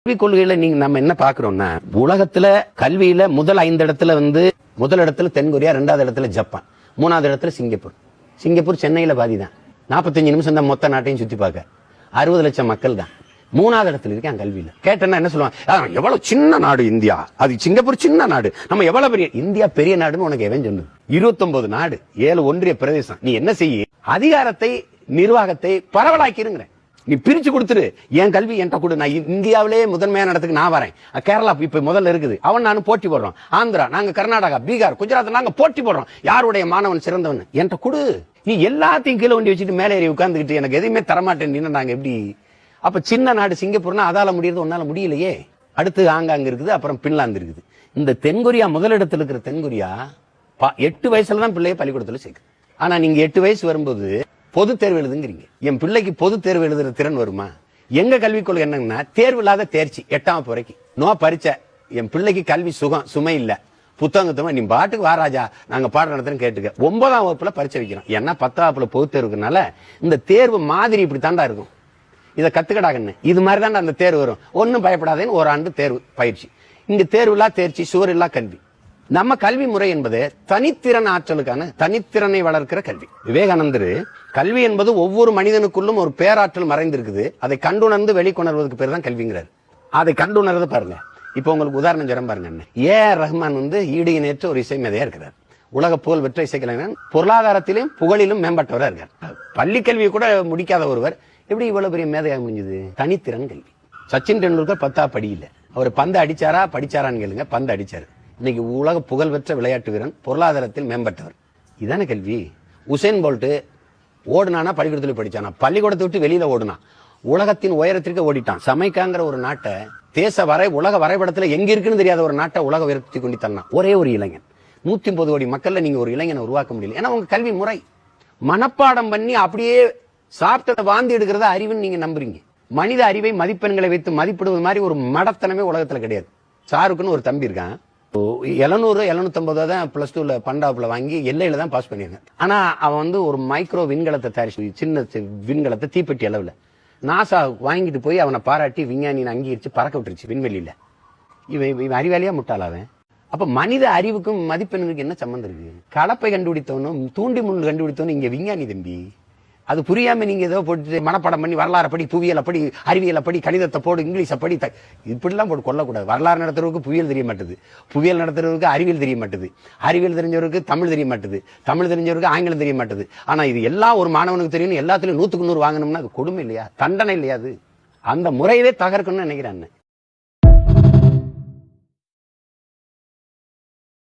கல்விக் கொள்கையில நீங்க நம்ம என்ன பாக்குறோம்னா, உலகத்துல கல்வியில முதல் 5 இடத்துல முதல் இடத்துல தென்கொரியா, 2வது இடத்துல ஜப்பான், 3வது இடத்துல சிங்கப்பூர். சிங்கப்பூர் சென்னையில பாதிதான். 45 நிமிஷம் தான் மொத்த நாட்டையும் சுத்தி பார்க்க. 60 லட்சம் மக்கள் தான். 3வது இடத்துல இருக்கேன் கல்வியில. கேட்டேன்னா என்ன சொல்லுவாங்க, எவ்வளவு சின்ன நாடு இந்தியா, அது சிங்கப்பூர் சின்ன நாடு, நம்ம எவ்வளவு பெரிய இந்தியா பெரிய நாடுன்னு உனக்கு எவன் சொன்னது? 29 நாடு, 7 ஒன்றிய பிரதேசம். நீ என்ன செய்ய? அதிகாரத்தை நிர்வாகத்தை பரவலாக்கிருங்கிற. நீ பிரிச்சு கொடுத்துரு. என் கல்வி என்கிட்ட கொடு, நான் இந்தியாவிலே முதன்மையான இடத்துக்கு நான் வரேன். கேரளா இப்ப முதல்ல இருக்குது, அவன் நானும் போட்டி போடுறோம். ஆந்திரா, நாங்க கர்நாடகா, பீகார், குஜராத் நாங்க போட்டி போடுறோம். யாருடைய மாணவன் சிறந்தவன் என்கிட்ட கொடு. நீ எல்லாத்தையும் கீழே வண்டி வச்சுட்டு மேலே ஏறி உட்கார்ந்துக்கிட்டு எனக்கு எதையுமே தரமாட்டேன். நாங்க எப்படி? அப்ப சின்ன நாடு சிங்கப்பூர்னா அதால முடியுது, ஒன்னால முடியலையே. அடுத்து ஆங்காங்க இருக்குது, அப்புறம் பின்லாந்து இருக்குது. இந்த தென்கொரியா முதலிடத்தில் இருக்கிற தென்கொரியா 8 வயசுல தான் பிள்ளைய பள்ளிக்கூடத்துல சேர்க்கு. ஆனா நீங்க 8 வயசு வரும்போது பொது தேர்வு எழுதுங்கிறீங்க. என் பிள்ளைக்கு பொது தேர்வு எழுதுற திறன் வருமா? எங்க கல்விக் கொள்கை என்னன்னா, தேர்வு இல்லாத தேர்ச்சி 8ஆம் வகுப்பு வரைக்கும். நோ பரீட்சை. என் பிள்ளைக்கு கல்வி சுமை இல்ல, புத்தகத்தமா நீ பாட்டுக்கு வாராஜா, நாங்க பாடம் நடத்துறோம் கேட்டுக்க. 9ஆம் வகுப்புல பரீட்சை வைக்கிறோம். ஏன்னா 10ஆம் வகுப்புல பொது தேர்வுக்குனால இந்த தேர்வு மாதிரி இப்படி தாண்டா இருக்கும். இதை கத்துக்கடாங்கன்னு இது மாதிரி தான் அந்த தேர்வு வரும். ஒன்னும் பயப்படாதேன்னு ஒரு ஆண்டு தேர்வு பயிற்சி. இங்க தேர்வு இல்லா தேர்ச்சி, சுவர் இல்லா கல்வி. நம்ம கல்வி முறை என்பது தனித்திறன் ஆற்றலுக்கான தனித்திறனை வளர்க்கிற கல்வி. விவேகானந்தர் கல்வி என்பது ஒவ்வொரு மனிதனுக்குள்ளும் ஒரு பேராற்றல் மறைந்திருக்குது, அதை கண்டுணர்ந்து வெளிக்கொணர்வதற்கு பேர் தான் கல்விங்கிறார். அதை கண்டுணர்ந்து பாருங்க. இப்ப உங்களுக்கு உதாரணம் சொல்ல பாருங்க. ரஹ்மான் ஈடு இணையற்ற ஒரு இசை மேதையா இருக்கிறார். உலக புகழ் பெற்ற இசைக்கலைஞர், பொருளாதாரத்திலும் புகழிலும் மேம்பட்டவரா இருக்கார். பள்ளி கல்வியை கூட முடிக்காத ஒருவர் எப்படி இவ்வளவு பெரிய மேதையாக முடிஞ்சது? தனித்திறன் கல்வி. சச்சின் டெண்டுல்கர் 10ஆம் படியில அவர் பந்து அடிச்சாரா படிச்சாரான்னு கேளுங்க, பந்து அடிச்சாரு. இன்னைக்கு உலக புகழ் பெற்ற விளையாட்டு வீரன், பொருளாதாரத்தில் மேம்பட்டவர். இதான கல்வி. உசேன் போல்ட் ஓடுனானா பள்ளிக்கூடத்துல படிச்சானா? பள்ளிக்கூடத்தை விட்டு வெளியில ஓடுனான், உலகத்தின் உயரத்திற்கு ஓடிட்டான். சமைக்காங்கிற ஒரு நாட்டை உலக வரைபடத்துல எங்க இருக்குன்னு தெரியாத ஒரு நாட்டை உலக உயர்த்தி கொண்டு தந்தான் ஒரே ஒரு இளைஞன். 150 கோடி மக்கள்ல நீங்க ஒரு இளைஞனை உருவாக்க முடியல. ஏன்னா உங்க கல்வி முறை மனப்பாடம் பண்ணி அப்படியே சாப்பிட்டதை வாந்தி எடுக்கிறத அறிவுன்னு நீங்க நம்புறீங்க. மனித அறிவை மதிப்பெண்களை வைத்து மதிப்பிடுவது மாதிரி ஒரு மடத்தனமே உலகத்துல கிடையாது. சாருக்குன்னு ஒரு தம்பி இருக்கான், 700 750 தான் +2ல 12ஆப்ல வாங்கி எல்லையில தான் பாஸ் பண்ணிருக்கேன். ஆனா அவன் ஒரு மைக்ரோ விண்கலத்தை தயாரிச்சு, சின்ன விண்கலத்தை தீப்பெட்டி அளவுல நாசா வாங்கிட்டு போய் அவனை பாராட்டி விஞ்ஞானின்னு அங்கீகரிச்சு பறக்க விட்டுருச்சு விண்வெளியில. இவன் அறிவாளியா முட்டாளாவன். அப்ப மனித அறிவுக்கும் மதிப்பெண்ணுக்கு என்ன சம்பந்தம் இருக்கு? கலப்பை கண்டுபிடித்தவனும் தூண்டி முள் கண்டுபிடித்தவனும் இங்க விஞ்ஞானி தம்பி. அது புரியாம நீங்க ஏதோ போட்டு மனப்பாடம் பண்ணி வரலாறு படி, புவியியல் படி, அறிவியல் படி, கணிதத்தை போடு, இங்கிலீஷை படி, இப்படிலாம் போட்டு கொள்ளக்கூடாது. வரலாறு நடத்துறவருக்கு புவியியல் தெரிய மாட்டுது, புவியியல் நடத்துறவருக்கு அறிவியல் தெரிய மாட்டுது, அறிவியல் தெரிஞ்சவருக்கு தமிழ் தெரிய மாட்டுது, தமிழ் தெரிஞ்சவருக்கு ஆங்கிலம் தெரிய மாட்டுது. ஆனா இது எல்லாம் ஒரு மாணவனுக்கு தெரியும். எல்லாத்துலயும் 100க்கு 100 வாங்கணும்னா அது கொடுமை இல்லையா? தண்டனை இல்லையா? அது அந்த முறையவே தகர்க்கணும்னு நினைக்கிறேன்.